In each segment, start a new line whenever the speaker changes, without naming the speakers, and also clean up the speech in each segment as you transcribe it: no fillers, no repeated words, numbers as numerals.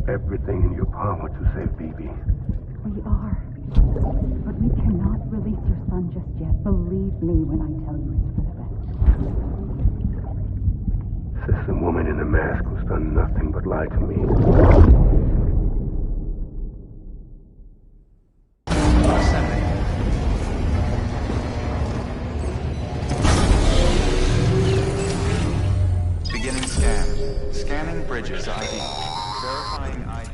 everything in your power to save BB.
We are. But we cannot release your son just yet. Believe me when I tell you it's for the best.
Says the woman in the mask who's done nothing but lie to me.
Beginning scan. Scanning bridges ID. Verifying ID.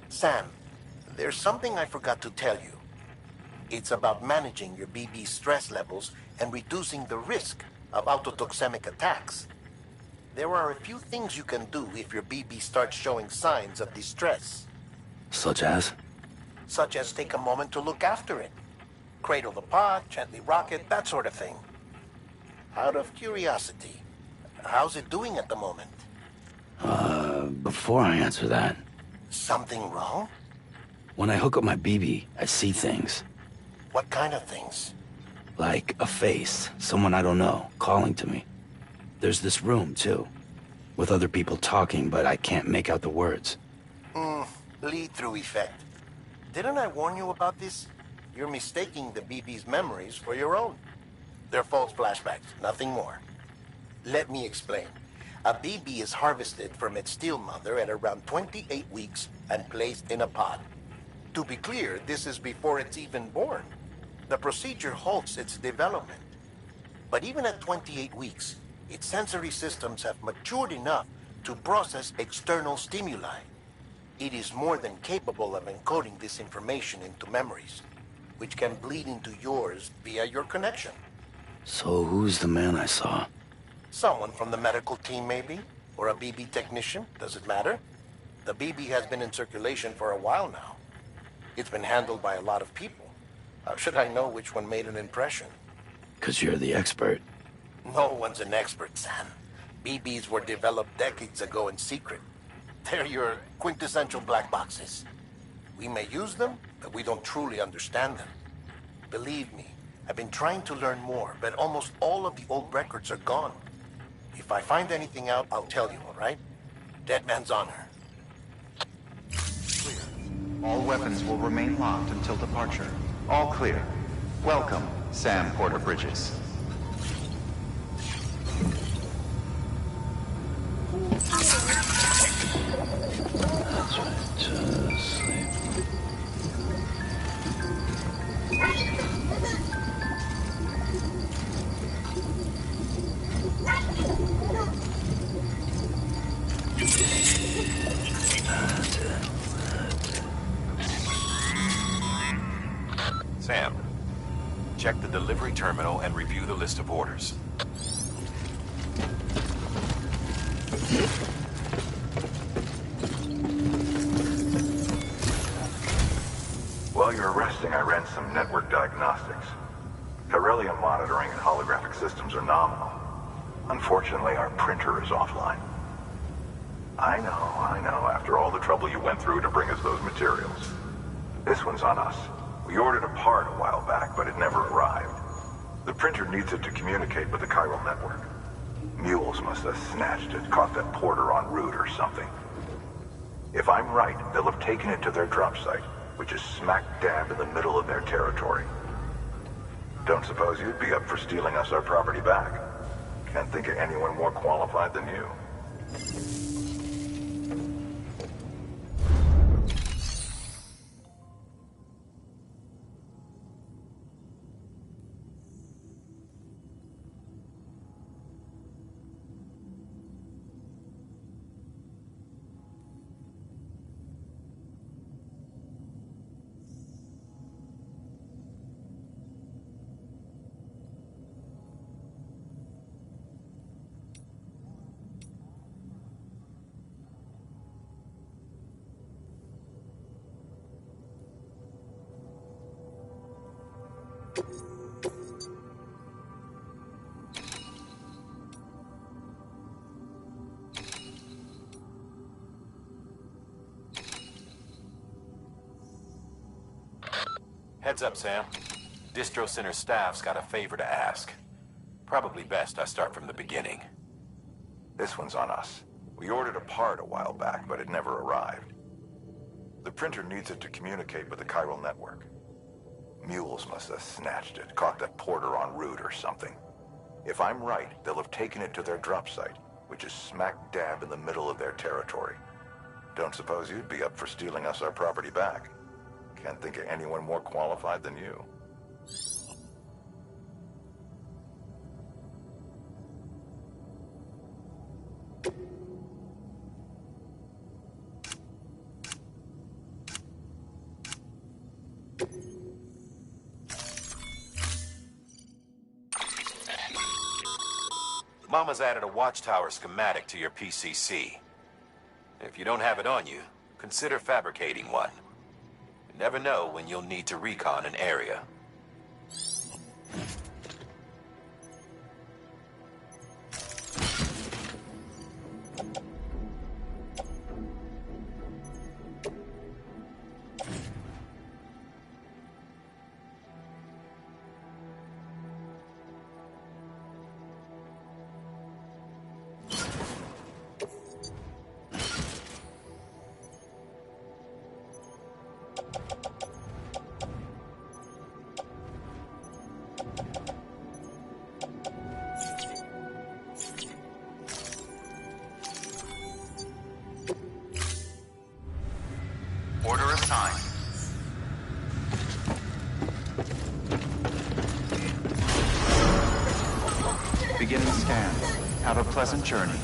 Sam, there's something I forgot to tell you. It's about managing your BB stress levels and reducing the risk of autotoxemic attacks. There are a few things you can do if your BB starts showing signs of distress.
Such as?
Such as take a moment to look after it. Cradle the pod, gently rock it, that sort of thing. Out of curiosity, how's it doing at the moment?
Before I answer that...
Something wrong?
When I hook up my BB, I see things.
What kind of things?
Like a face, someone I don't know, calling to me. There's this room, too, with other people talking, but I can't make out the words.
Lead-through effect. Didn't I warn you about this? You're mistaking the BB's memories for your own. They're false flashbacks, nothing more. Let me explain. A BB is harvested from its steel mother at around 28 weeks and placed in a pod. To be clear, this is before it's even born. The procedure halts its development. But even at 28 weeks, its sensory systems have matured enough to process external stimuli. It is more than capable of encoding this information into memories, which can bleed into yours via your connection.
So who's the man I saw?
Someone from the medical team, maybe? Or a BB technician? Does it matter? The BB has been in circulation for a while now. It's been handled by a lot of people. How should I know which one made an impression?
'Cause you're the expert.
No one's an expert, Sam. BBs were developed decades ago in secret. They're your quintessential black boxes. We may use them, but we don't truly understand them. Believe me, I've been trying to learn more, but almost all of the old records are gone. If I find anything out, I'll tell you, all right? Dead man's honor.
Clear. All weapons will remain locked until departure. All clear. Welcome, Sam Porter Bridges.
That's right, just sleep.
Sam, check the delivery terminal and review the list of orders.
While you're resting, I ran some network diagnostics. Beryllium monitoring and holographic systems are nominal. Unfortunately, our printer is offline. I know, after all the trouble you went through to bring us those materials. This one's on us. We ordered a part a while back, but it never arrived. The printer needs it to communicate with the chiral network. Mules must have snatched it, caught that porter en route or something. If I'm right, they'll have taken it to their drop site, which is smack dab in the middle of their territory. Don't suppose you'd be up for stealing us our property back? Can't think of anyone more qualified than you.
Heads up, Sam. Distro Center staff's got a favor to ask. Probably best I start from the beginning.
This one's on us. We ordered a part a while back, but it never arrived. The printer needs it to communicate with the chiral network. Mules must have snatched it, caught the porter en route or something. If I'm right, they'll have taken it to their drop site, which is smack dab in the middle of their territory. Don't suppose you'd be up for stealing us our property back. Can't think of anyone more qualified than you.
Mama's added a watchtower schematic to your PCC. If you don't have it on you, consider fabricating one. You never know when you'll need to recon an area.
Order assigned. Beginning scan. Have a pleasant journey.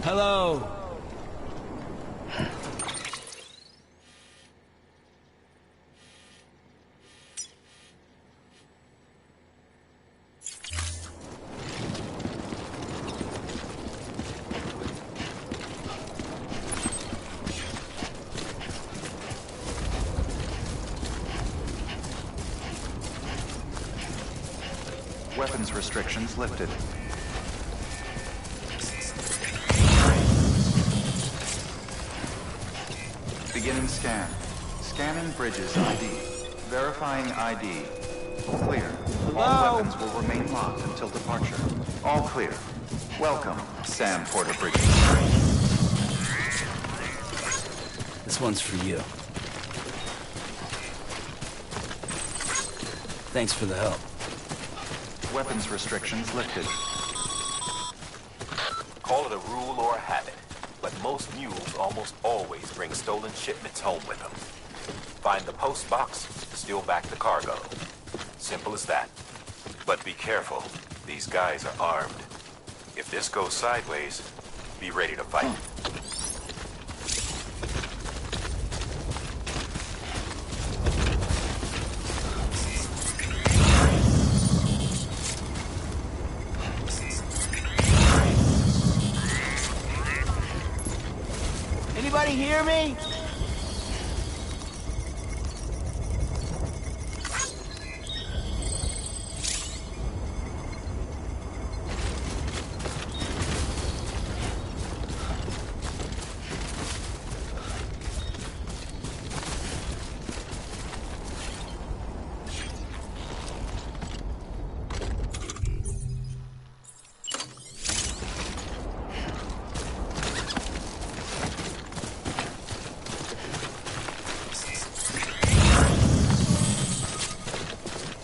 Hello.
Weapons restrictions lifted. Beginning scan. Scanning bridges ID. Verifying ID. Clear. All weapons will remain locked until departure. All clear. Welcome, Sam Porter Bridges.
This one's for you. Thanks for the help.
Weapons restrictions lifted.
Call it a rule or a habit, but most mules almost always bring stolen shipments home with them. Find the post box, steal back the cargo. Simple as that. But be careful. These guys are armed. If this goes sideways, be ready to fight.
Anybody hear me?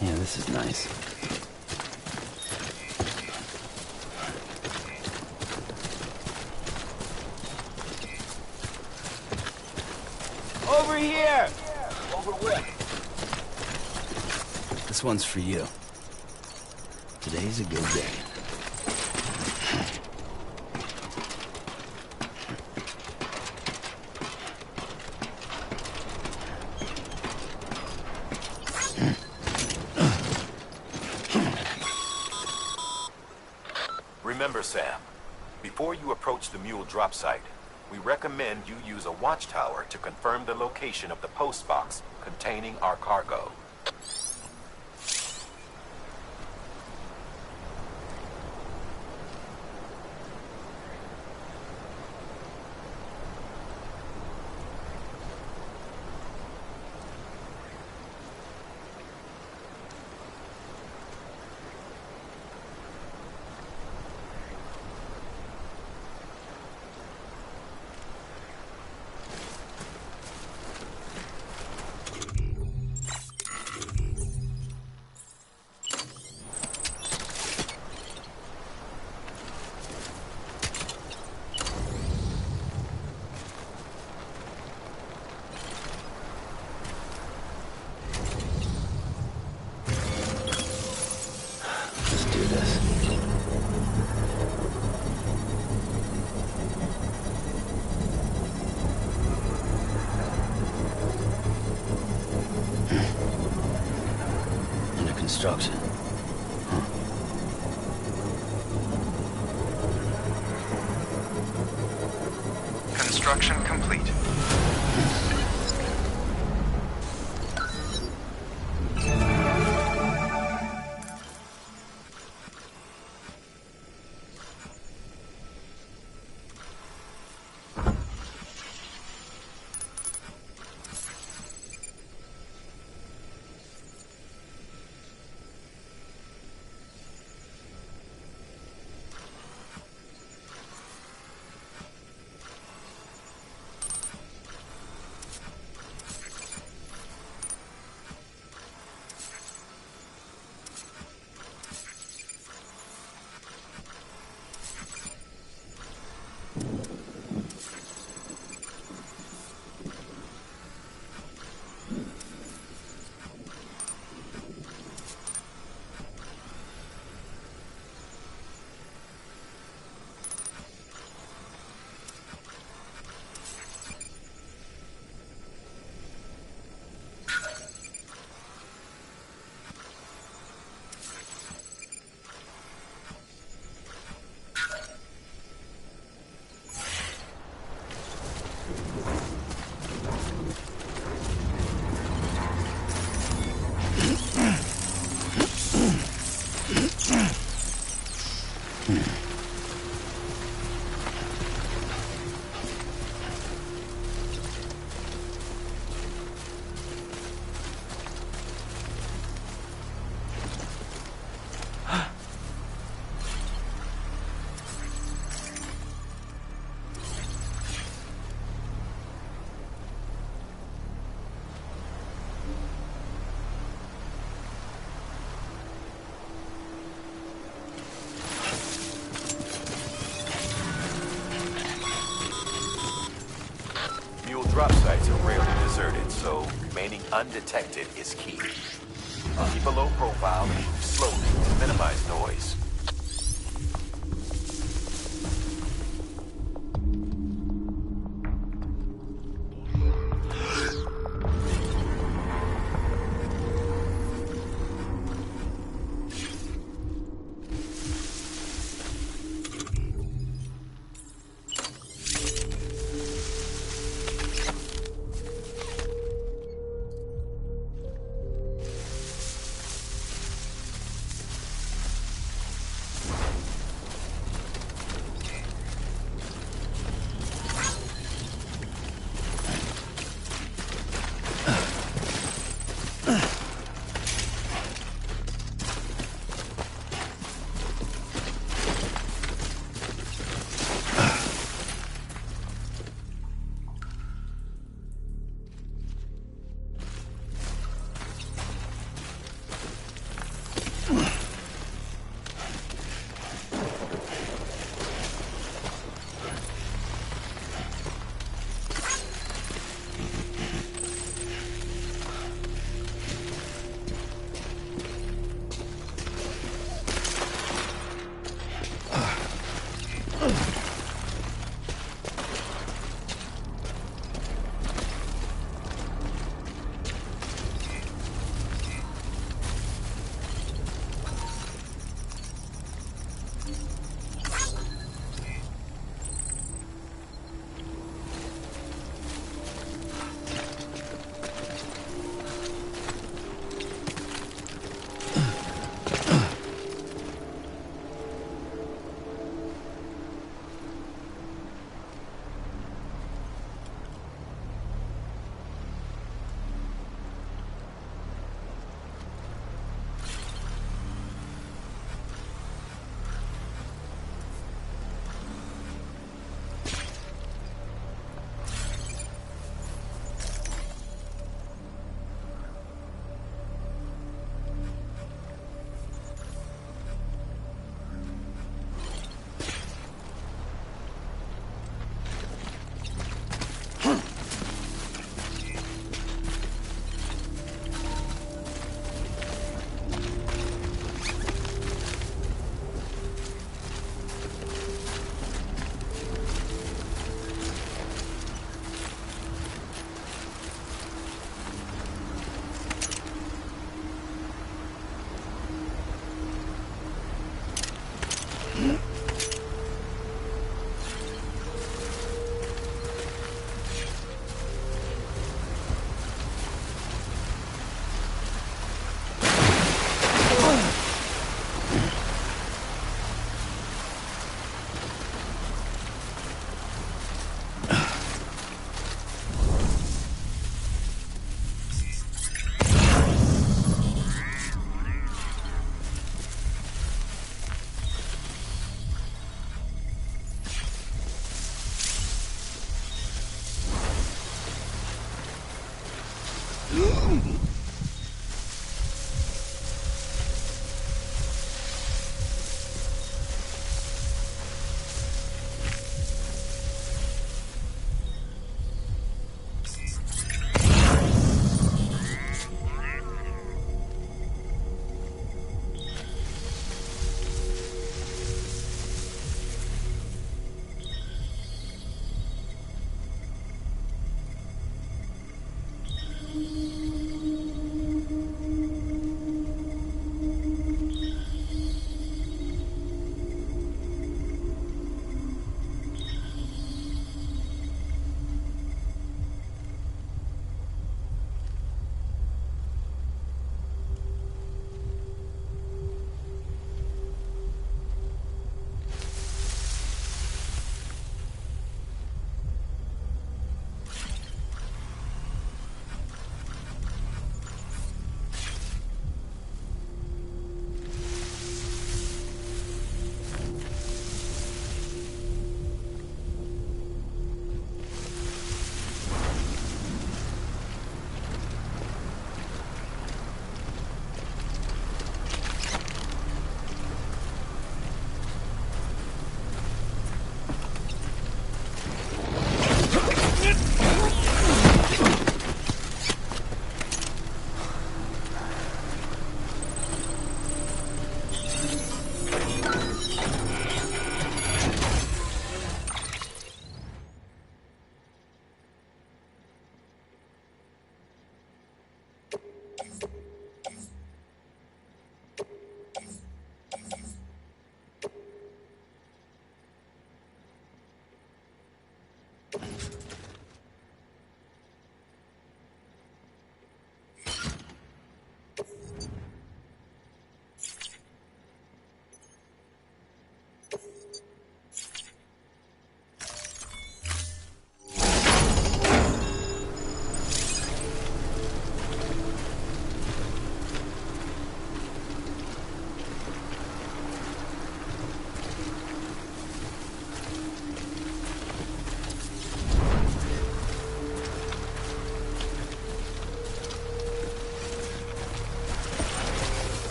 Yeah, this is nice. Over here! Over what? This one's for you. Today's a good day.
Remember, Sam, Before you approach the mule drop site, we recommend you use a watchtower to confirm the location of the post box containing our cargo.
Construction.
Construction complete.
Drop sites are rarely deserted, so remaining undetected is key. Keep a low profile and move slowly to minimize noise.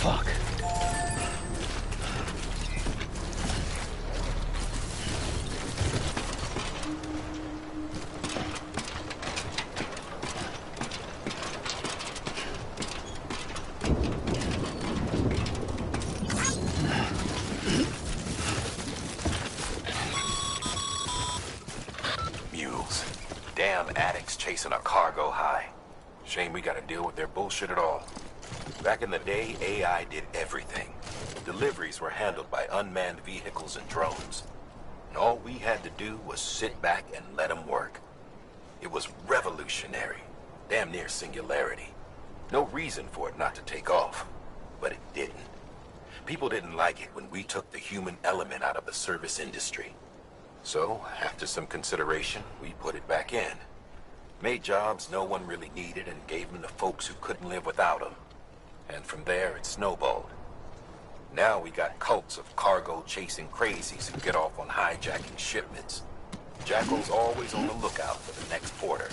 Fuck.
Mules. Damn addicts chasing a cargo high. Shame we gotta deal with their bullshit at all. Back in the day, AI did everything. Deliveries were handled by unmanned vehicles and drones. And all we had to do was sit back and let them work. It was revolutionary. Damn near singularity. No reason for it not to take off. But it didn't. People didn't like it when we took the human element out of the service industry. So, after some consideration, we put it back in. Made jobs no one really needed and gave them to folks who couldn't live without them. And from there, it snowballed. Now we got cults of cargo-chasing crazies who get off on hijacking shipments. Jackal's always on the lookout for the next porter.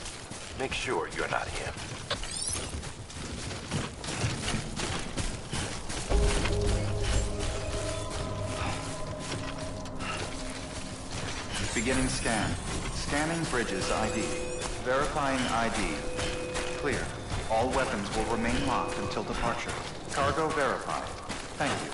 Make sure you're not him.
Beginning scan. Scanning bridges ID. Verifying ID. Clear. All weapons will remain locked until departure. Cargo verified. Thank you.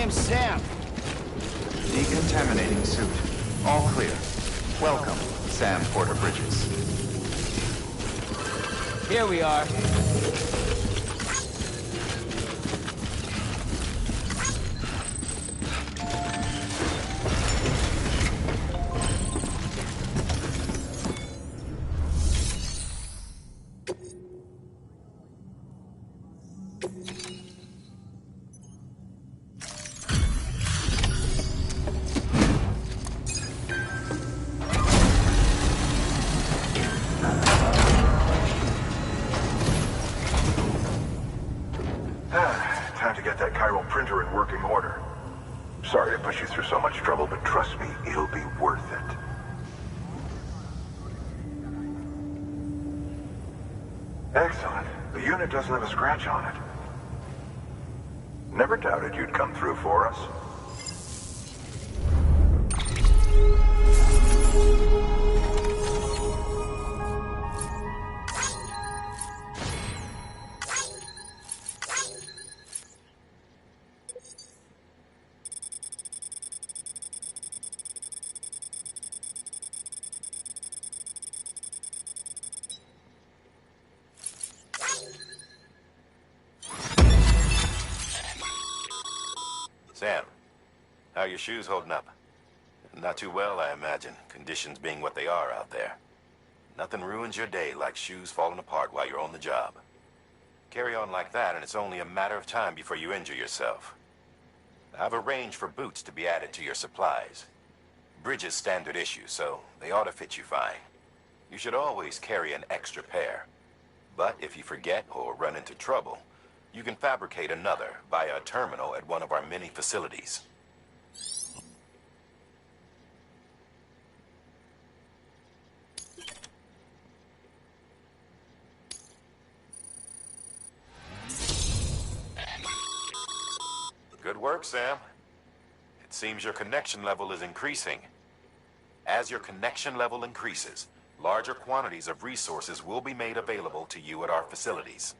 Sam.
Decontaminating suit. All clear. Welcome, Sam Porter Bridges.
Here we are.
Time to get that chiral printer in working order. Sorry to put you through so much trouble, but trust me, it'll be worth it. Excellent. The unit doesn't have a scratch on it. Never doubted you'd come through for us.
Sam, how are your shoes holding up? Not too well, I imagine, conditions being what they are out there. Nothing ruins your day like shoes falling apart while you're on the job. Carry on like that, and it's only a matter of time before you injure yourself. I've arranged for boots to be added to your supplies. Bridges standard issue, so they ought to fit you fine. You should always carry an extra pair. But if you forget or run into trouble, you can fabricate another via a terminal at one of our many facilities. Good work, Sam. It seems your connection level is increasing. As your connection level increases, larger quantities of resources will be made available to you at our facilities.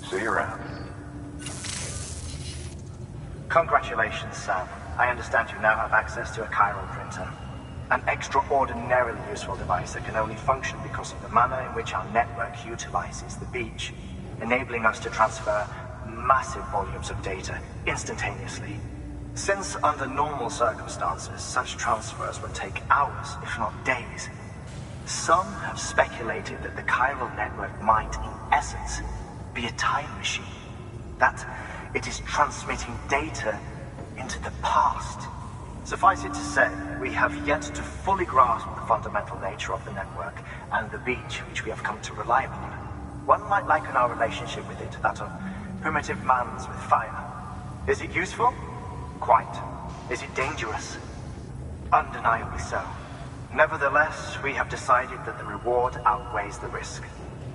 See you around.
Congratulations, Sam. I understand you now have access to a chiral printer. An extraordinarily useful device that can only function because of the manner in which our network utilizes the beach, enabling us to transfer massive volumes of data instantaneously. Since under normal circumstances, such transfers would take hours, if not days, some have speculated that the chiral network might, in essence, be a time machine. That it is transmitting data into the past. Suffice it to say, we have yet to fully grasp the fundamental nature of the network and the beach which we have come to rely upon. One might liken our relationship with it to that of primitive man's with fire. Is it useful? Quite. Is it dangerous? Undeniably so. Nevertheless, we have decided that the reward outweighs the risk.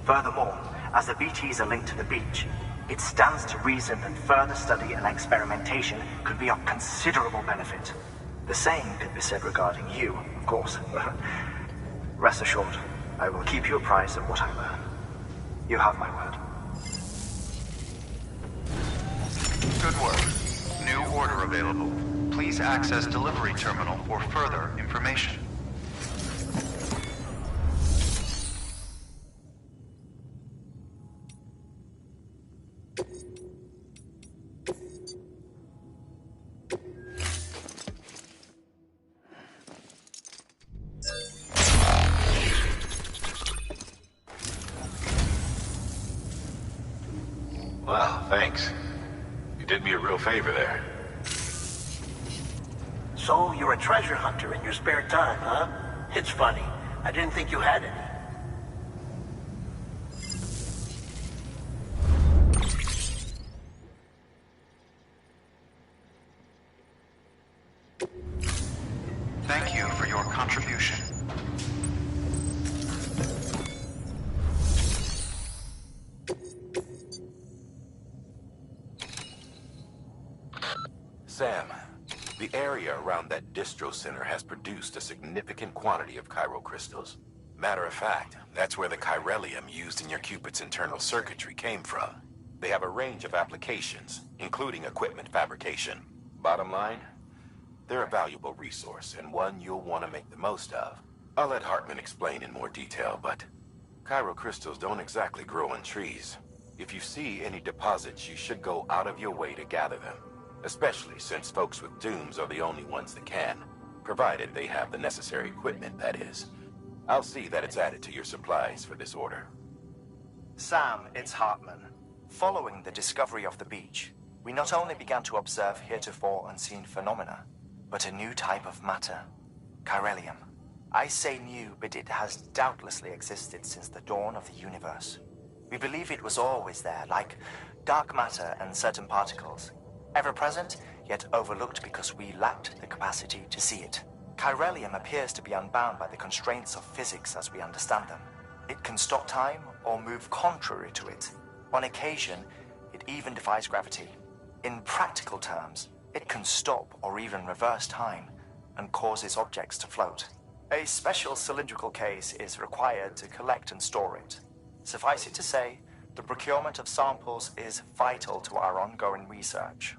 Furthermore, as the BTs are linked to the beach, it stands to reason that further study and experimentation could be of considerable benefit. The same could be said regarding you, of course. Rest assured, I will keep you apprised of what I learn. You have my word.
Good work. New order available. Please access delivery terminal for further information.
Well, thanks. You did me a real favor there.
So, you're a treasure hunter in your spare time, huh? It's funny. I didn't think you had any.
area around that distro center has produced a significant quantity of chiral crystals. Matter of fact, that's where the chiralium used in your Cupid's internal circuitry came from. They have a range of applications, including equipment fabrication. Bottom line, they're a valuable resource and one you'll want to make the most of. I'll let Hartman explain in more detail, but chiral crystals don't exactly grow on trees. If you see any deposits, you should go out of your way to gather them, especially since folks with dooms are the only ones that can, provided they have the necessary equipment, that is. I'll see that it's added to your supplies for this order.
Sam, it's Hartman. Following the discovery of the beach, we not only began to observe heretofore unseen phenomena, but a new type of matter, chiralium. I say new, but it has doubtlessly existed since the dawn of the universe. We believe it was always there, like dark matter and certain particles, ever present, yet overlooked because we lacked the capacity to see it. Chiralium appears to be unbound by the constraints of physics as we understand them. It can stop time or move contrary to it. On occasion, it even defies gravity. In practical terms, it can stop or even reverse time and causes objects to float. A special cylindrical case is required to collect and store it. Suffice it to say, the procurement of samples is vital to our ongoing research.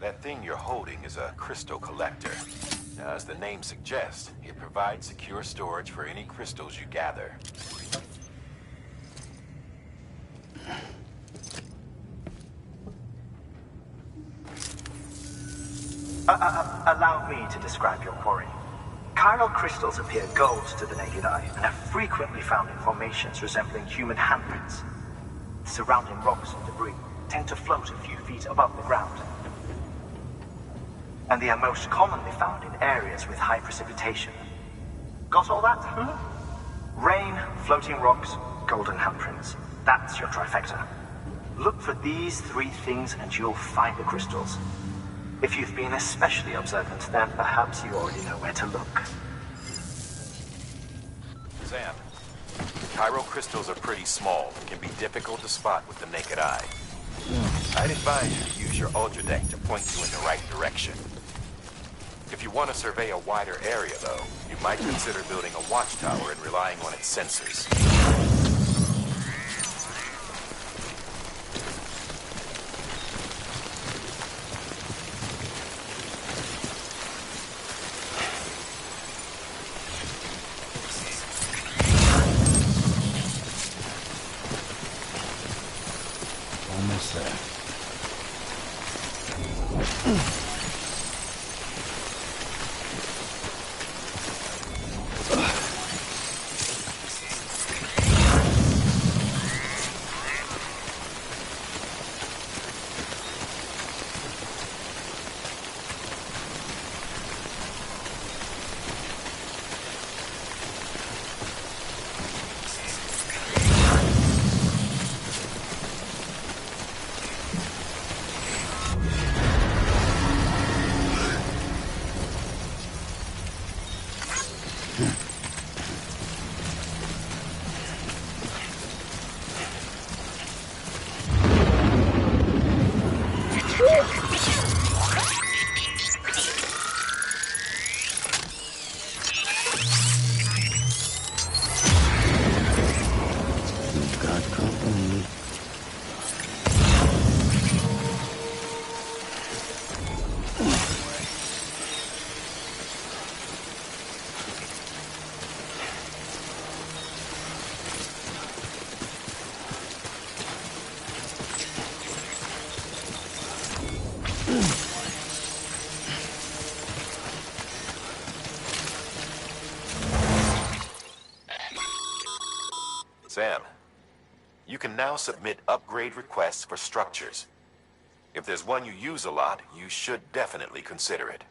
That thing you're holding is a crystal collector. Now, as the name suggests, it provides secure storage for any crystals you gather.
Allow me to describe your quarry. Chiral crystals appear gold to the naked eye and are frequently found in formations resembling human handprints. Surrounding rocks and debris tend to float a few feet above the ground. And they are most commonly found in areas with high precipitation. Got all that? Rain, floating rocks, golden handprints. That's your trifecta. Look for these three things and you'll find the crystals. If you've been especially observant, then perhaps you already know where to look.
Sam, chiral crystals are pretty small and can be difficult to spot with the naked eye. I'd advise you to use your ultra deck to point you in the right direction. If you want to survey a wider area, though, you might consider building a watchtower and relying on its sensors.
Almost there.
Sam, you can now submit upgrade requests for structures. If there's one you use a lot, you should definitely consider it.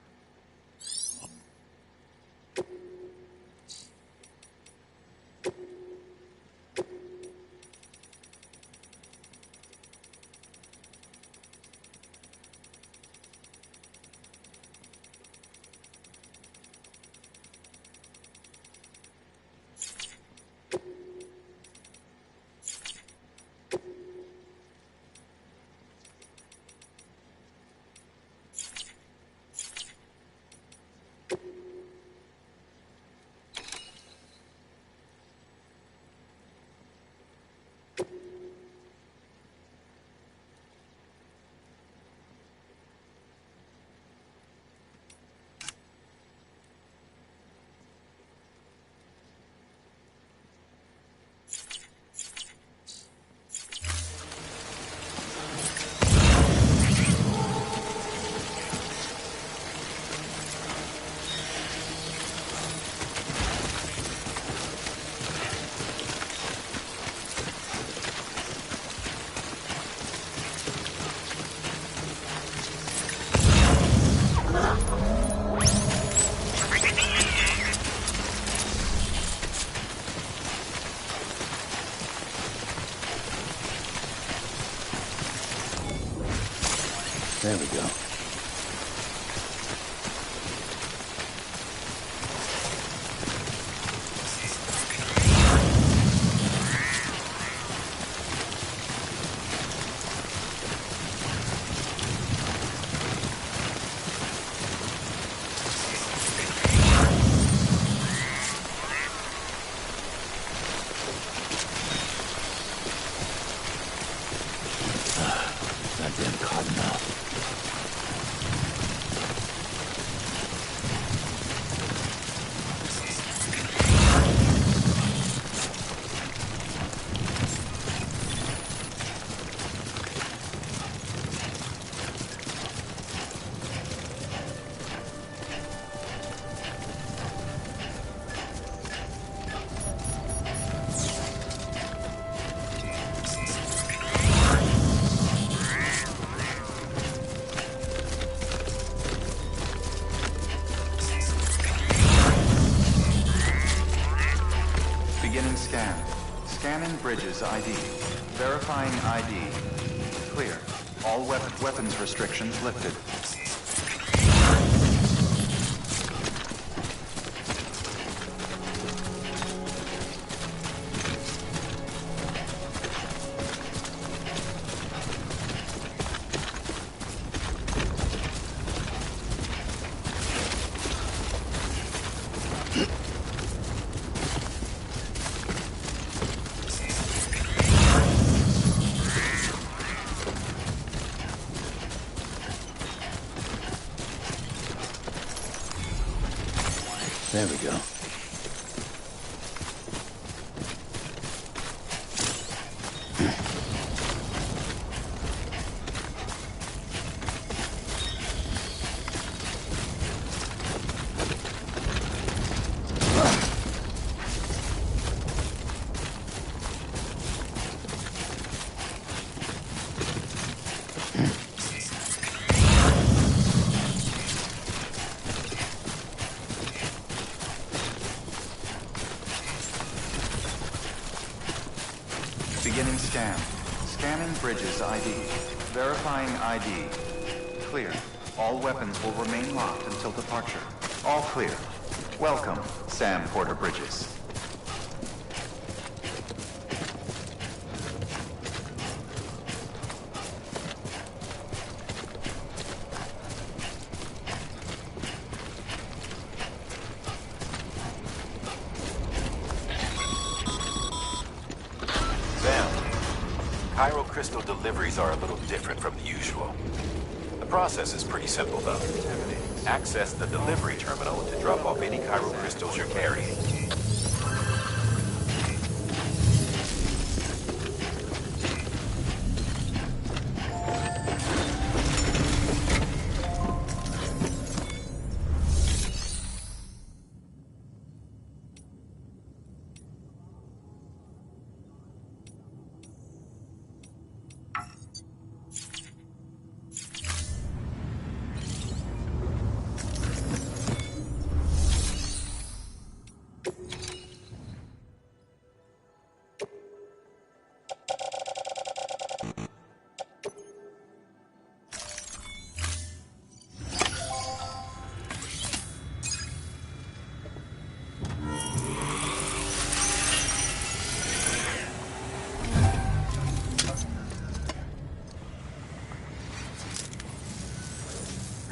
There we go. Goddamn cottonmouth.
Beginning scan. Scanning bridges ID. Verifying ID. Clear. All weapons restrictions lifted.
There we go.
Beginning scan. Scanning bridges ID. Verifying ID. Clear. All weapons will remain locked until departure. All clear. Welcome, Sam Porter Bridges.
Chiral crystal deliveries are a little different from the usual. The process is pretty simple, though. Access the delivery terminal to drop off any chiral crystals you're carrying.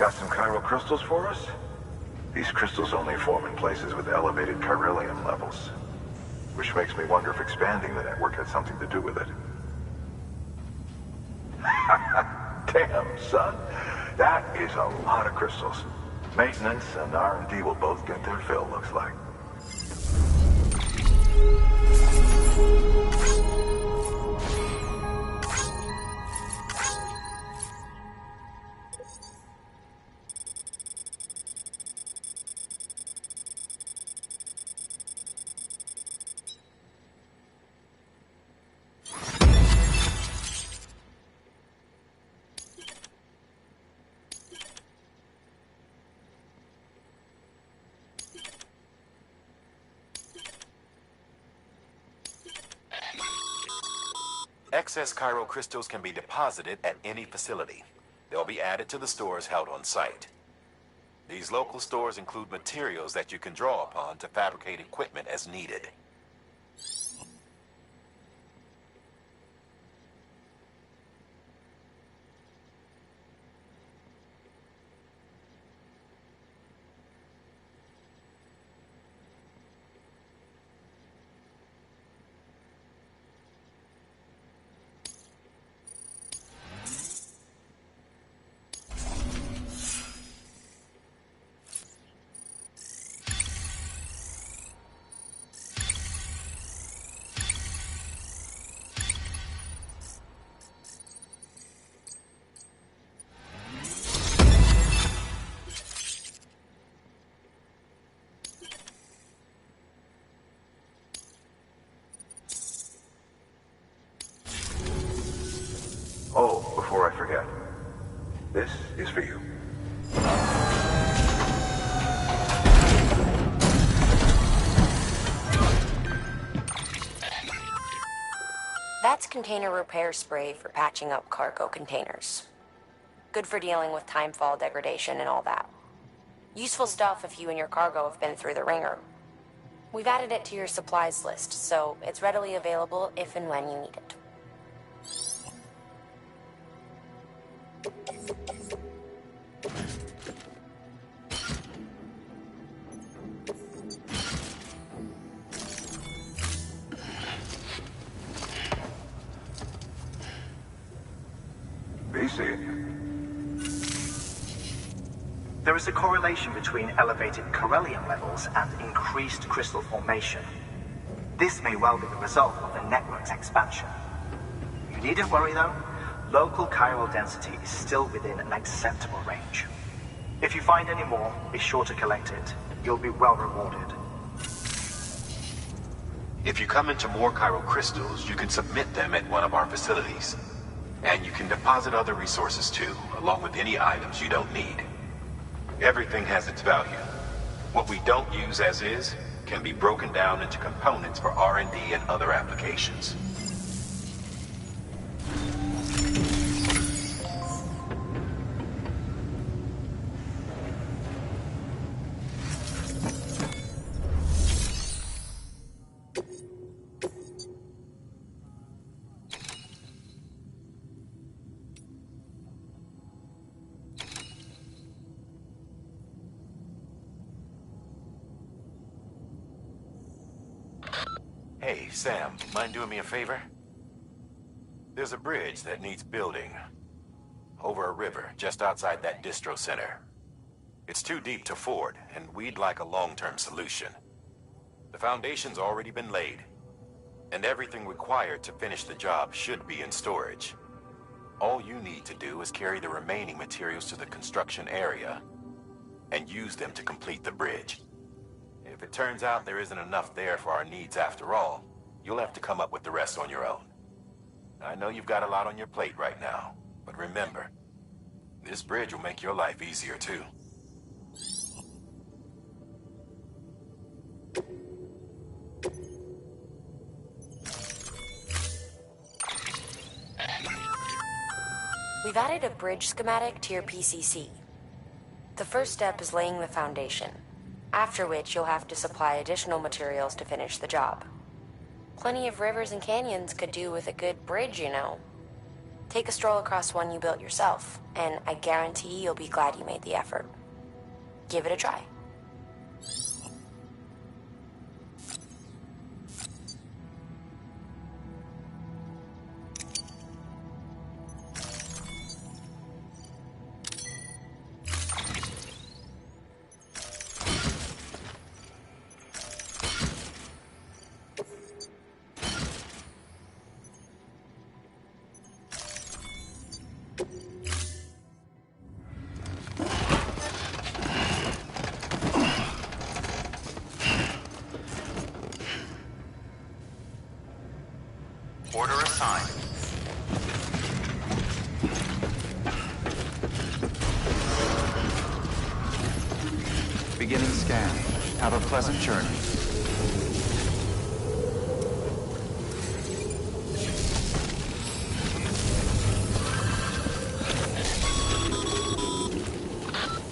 Got some chiral crystals for us? These crystals only form in places with elevated chiralium levels. Which makes me wonder if expanding the network had something to do with it. Damn, son. That is a lot of crystals. Maintenance and R&D will both get their fill, looks like.
Excess chiral crystals can be deposited at any facility. They'll be added to the stores held on site. These local stores include materials that you can draw upon to fabricate equipment as needed.
Oh, before I forget. This is for you.
That's container repair spray for patching up cargo containers. Good for dealing with timefall degradation and all that. Useful stuff if you and your cargo have been through the ringer. We've added it to your supplies list, so it's readily available if and when you need it.
There is a correlation between elevated chiralium levels and increased crystal formation. This may well be the result of the network's expansion. You needn't worry though. Local chiral density is still within an acceptable range. If you find any more, be sure to collect it. You'll be well rewarded.
If you come into more chiral crystals, you can submit them at one of our facilities. And you can deposit other resources too, along with any items you don't need. Everything has its value. What we don't use as is can be broken down into components for R&D and other applications. Hey, Sam, mind doing me a favor? There's a bridge that needs building. Over a river, just outside that distro center. It's too deep to ford, and we'd like a long-term solution. The foundation's already been laid, and everything required to finish the job should be in storage. All you need to do is carry the remaining materials to the construction area, and use them to complete the bridge. If it turns out there isn't enough there for our needs after all, you'll have to come up with the rest on your own. I know you've got a lot on your plate right now, but remember, this bridge will make your life easier too.
We've added a bridge schematic to your PCC. The first step is laying the foundation, after which you'll have to supply additional materials to finish the job. Plenty of rivers and canyons could do with a good bridge, you know. Take a stroll across one you built yourself, and I guarantee you'll be glad you made the effort. Give it a try.
Order assigned. Beginning scan. Have a pleasant journey.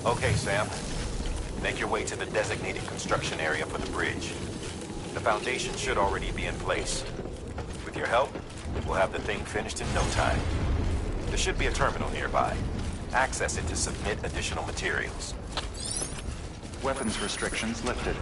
Okay, Sam. Make your way to the designated construction area for the bridge. The foundation should already be in place. With your help, we'll have the thing finished in no time. There should be a terminal nearby. Access it to submit additional materials.
Weapons restrictions lifted.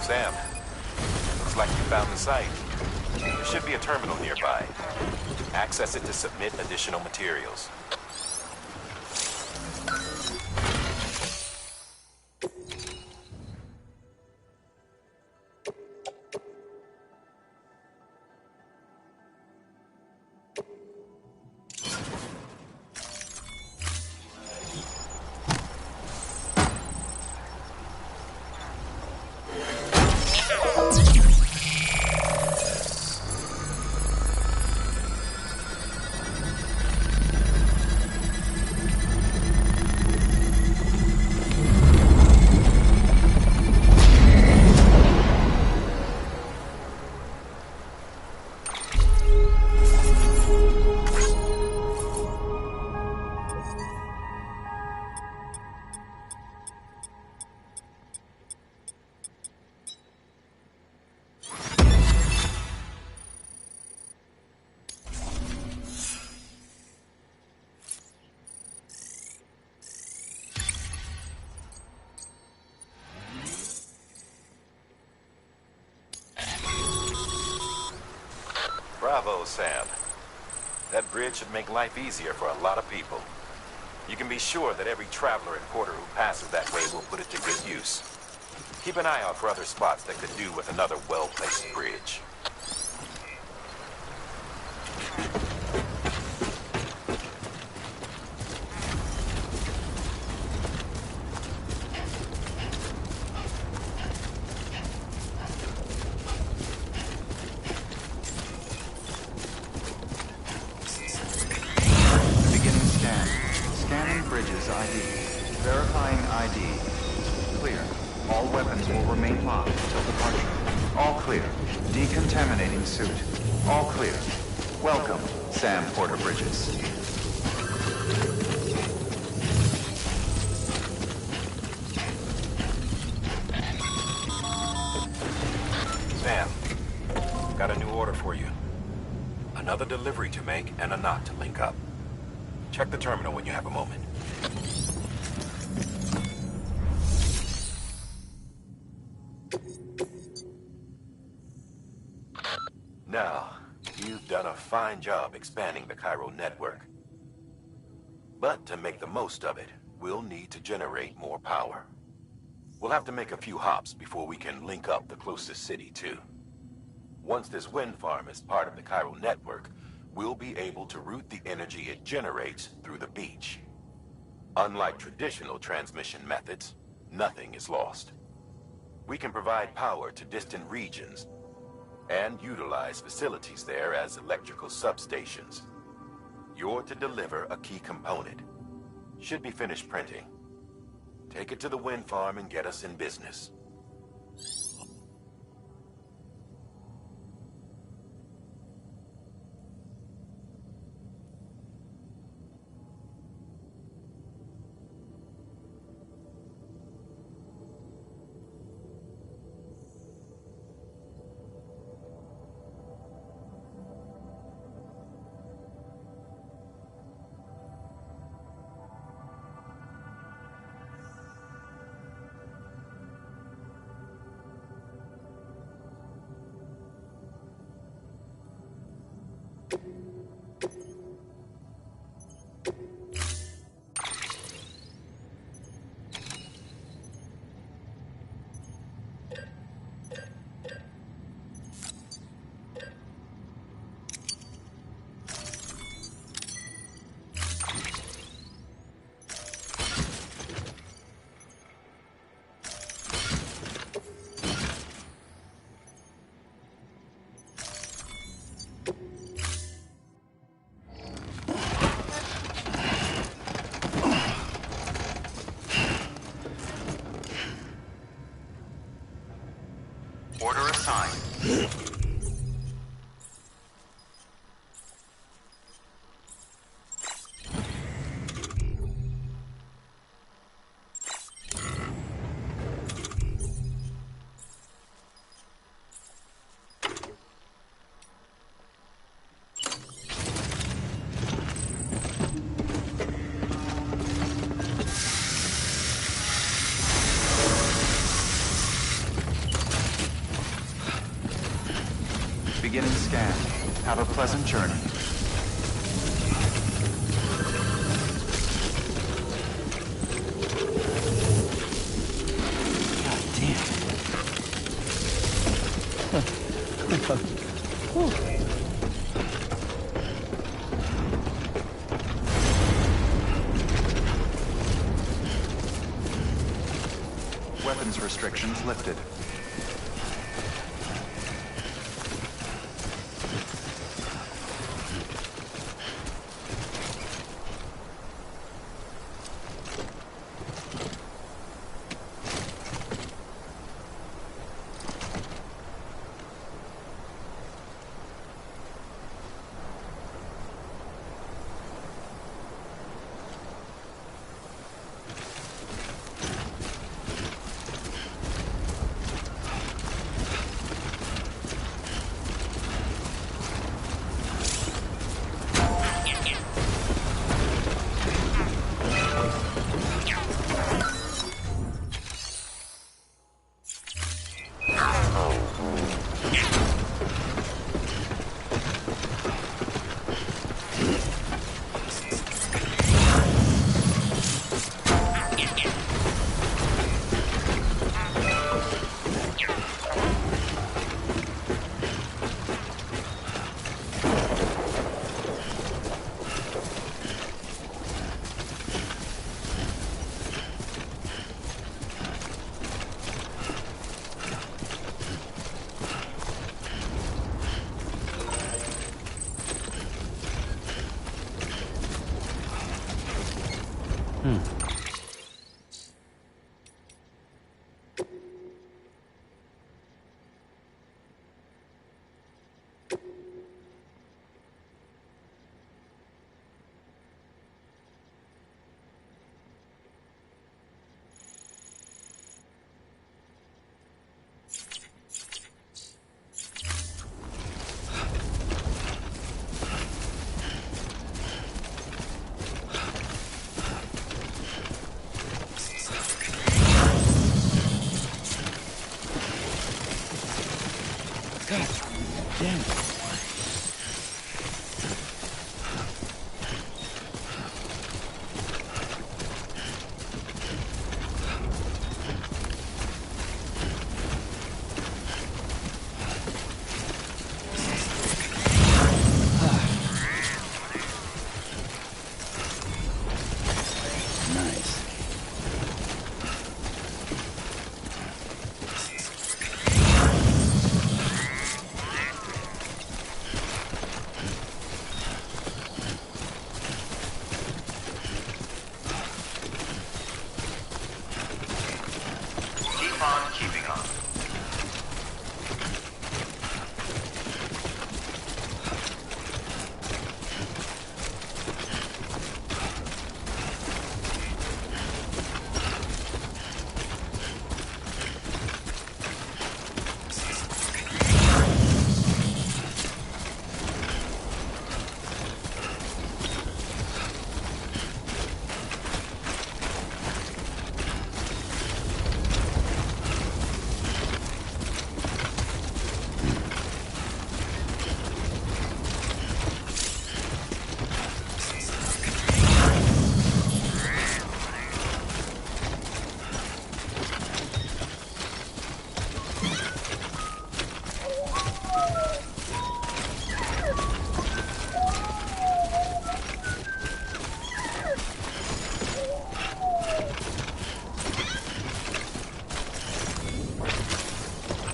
Sam, looks like you found the site. There should be a terminal nearby. Access it to submit additional materials. Bravo, Sam. That bridge should make life easier for a lot of people. You can be sure that every traveler and porter who passes that way will put it to good use. Keep an eye out for other spots that could do with another well-placed bridge.
Verifying ID. Clear. All weapons will remain locked until departure. All clear. Decontaminating suit. All clear. Welcome, Sam Porter Bridges.
Sam, got a new order for you. Another delivery to make and a knot to link up. Check the terminal when you have a moment. Now, you've done a fine job expanding the Cairo network. But to make the most of it, we'll need to generate more power. We'll have to make a few hops before we can link up the closest city, too. Once this wind farm is part of the Cairo network, we'll be able to route the energy it generates through the beach. Unlike traditional transmission methods, nothing is lost. We can provide power to distant regions and utilize facilities there as electrical substations. You're to deliver a key component. Should be finished printing. Take it to the wind farm and get us in business.
Have a pleasant journey. Weapons restrictions lifted.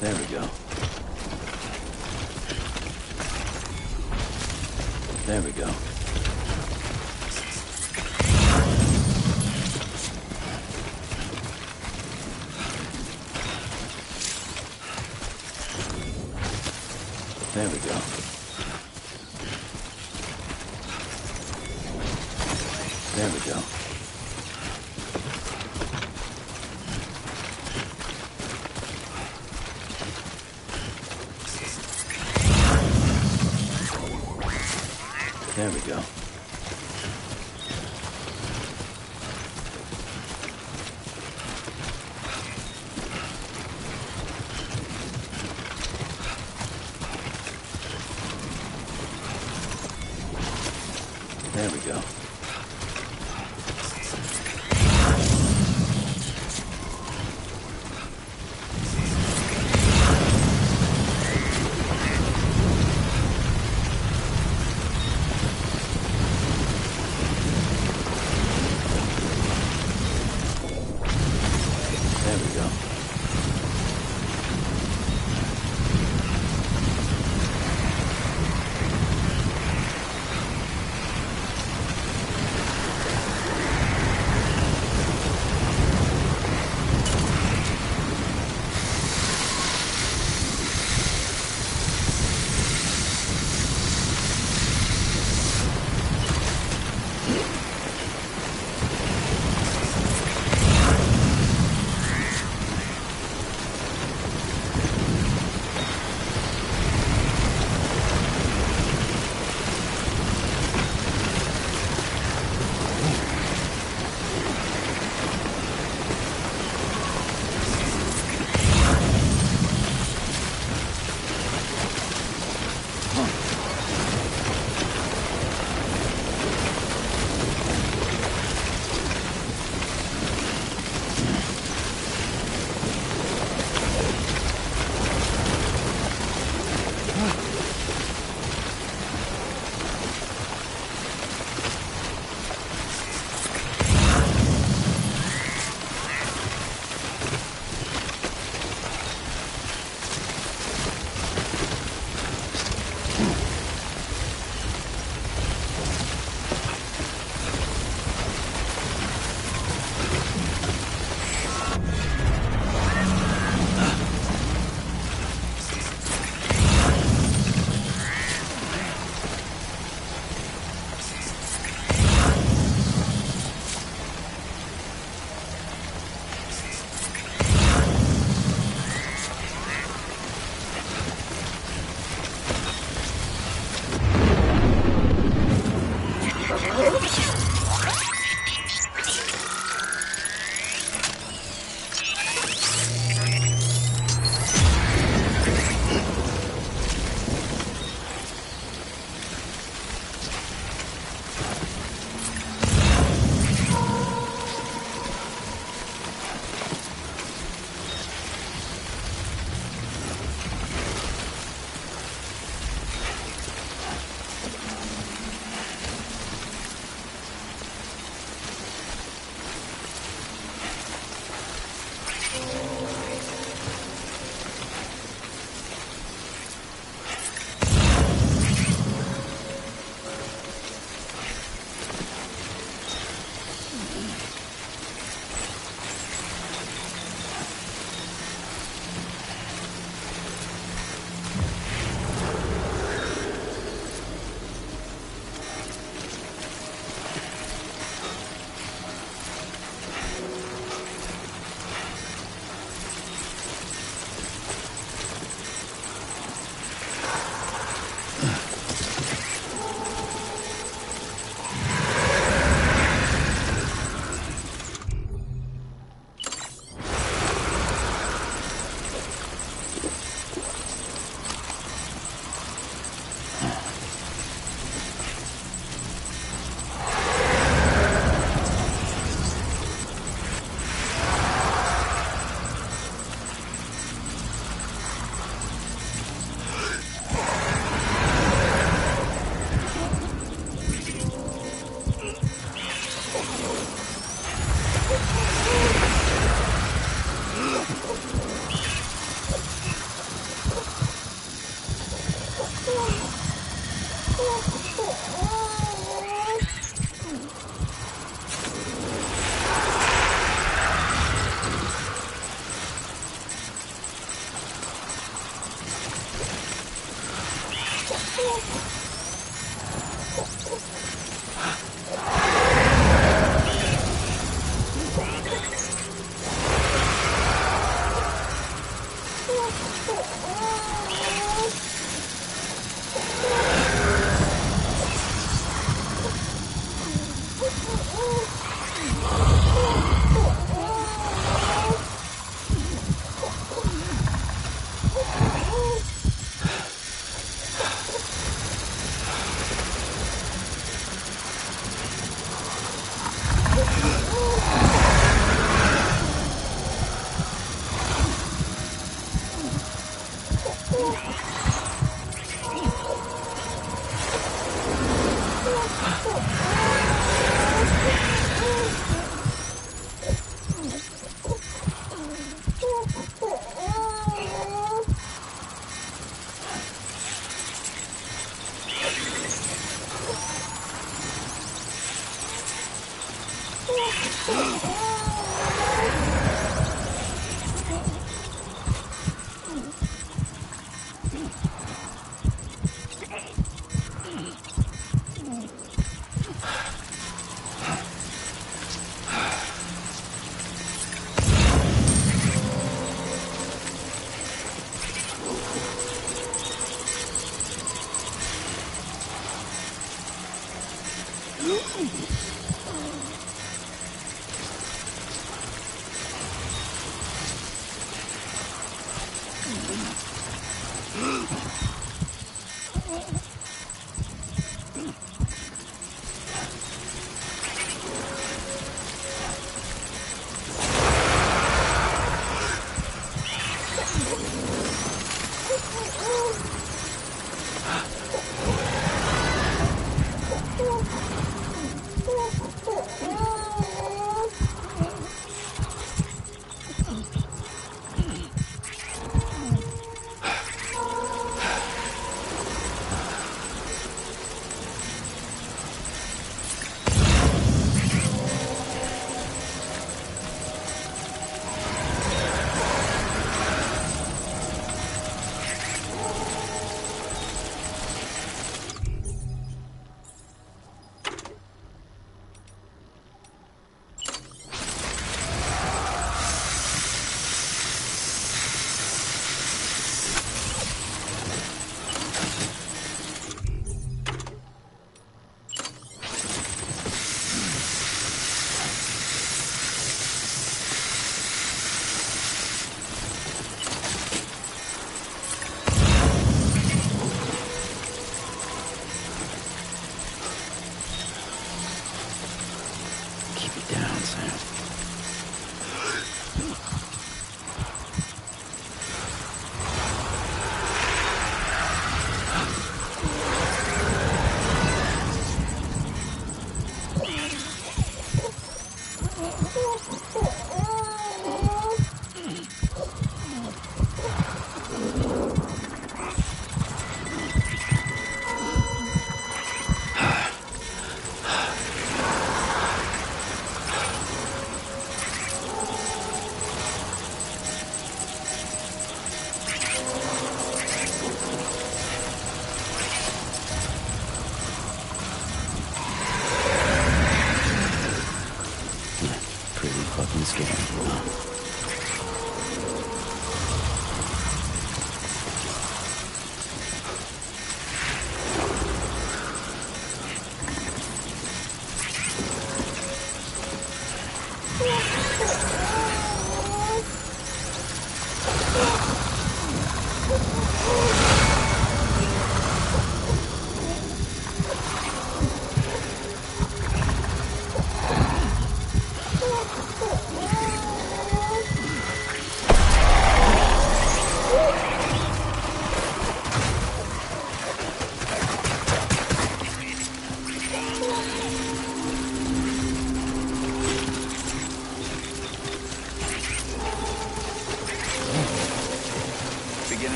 There we go. There we go. There we go. There we go. There we go.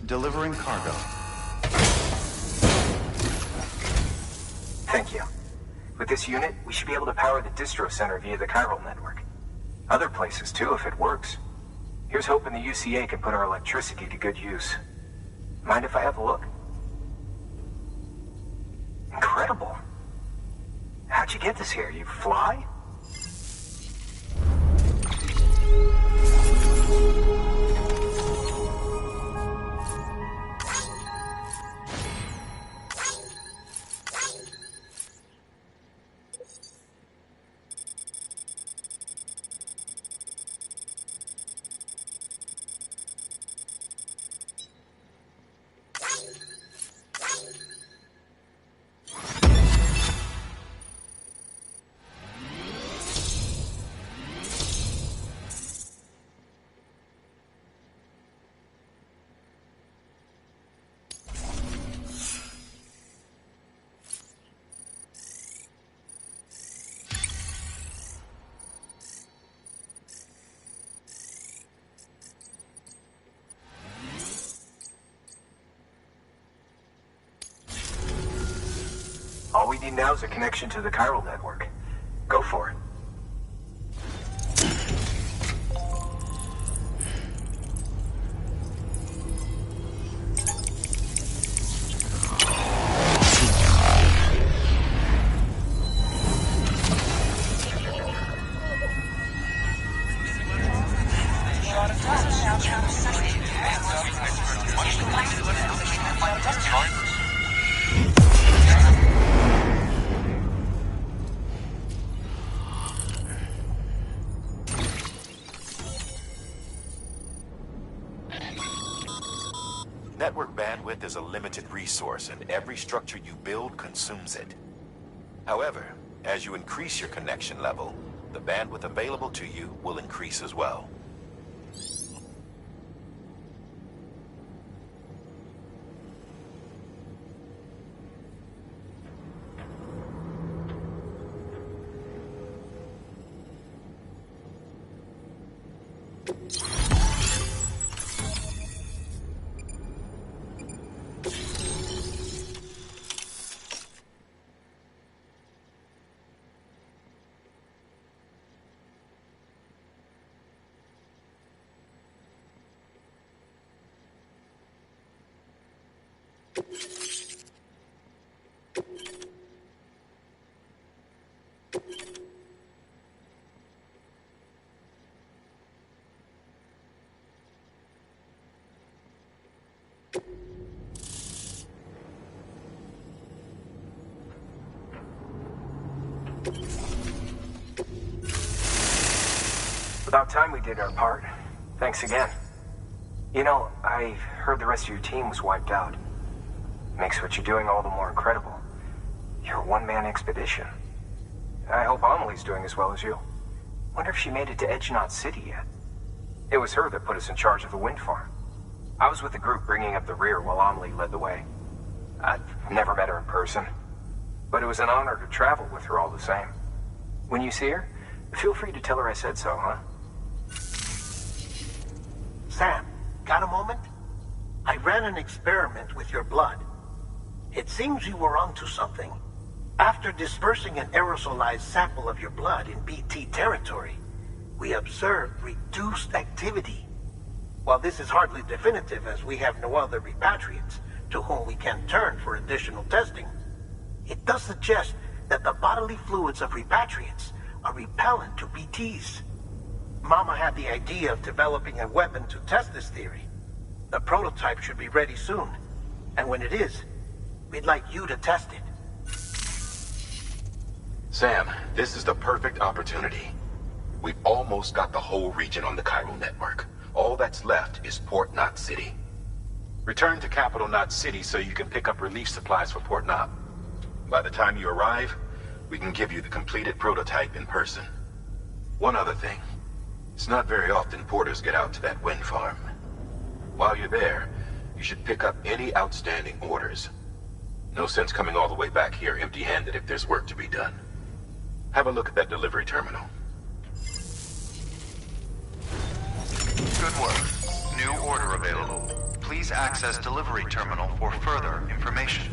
Delivering cargo.
Thank you. With this unit, we should be able to power the distro center via the chiral network. Other places too, if it works. Here's hoping the UCA can put our electricity to good use. Mind if I have a look? Incredible. How'd you get this here? You fly? All we need now is a connection to the chiral network. Go for it.
Network bandwidth is a limited resource, and every structure you build consumes it. However, as you increase your connection level, the bandwidth available to you will increase as well.
About time we did our part. Thanks again. You know, I heard the rest of your team was wiped out. Makes what you're doing all the more incredible. You're a one-man expedition. I hope Amelie's doing as well as you. Wonder if she made it to Edgenot City yet. It was her that put us in charge of the wind farm. I was with the group bringing up the rear while Amelie led the way. I've never met her in person, but it was an honor to travel with her all the same. When you see her, feel free to tell her I said so, huh?
Sam, got a moment? I ran an experiment with your blood. It seems you were onto something. After dispersing an aerosolized sample of your blood in BT territory, we observed reduced activity. While this is hardly definitive, as we have no other repatriates to whom we can turn for additional testing, it does suggest that the bodily fluids of repatriates are repellent to BTs. Mama had the idea of developing a weapon to test this theory. The prototype should be ready soon, and when it is, we'd like you to test it.
Sam, this is the perfect opportunity. We've almost got the whole region on the chiral network. All that's left is Port Knot City. Return to Capital Knot City so you can pick up relief supplies for Port Knot. By the time you arrive, we can give you the completed prototype in person. One other thing. It's not very often porters get out to that wind farm. While you're there, you should pick up any outstanding orders. No sense coming all the way back here empty-handed if there's work to be done. Have a look at that delivery terminal.
Good work. New order available. Please access delivery terminal for further information.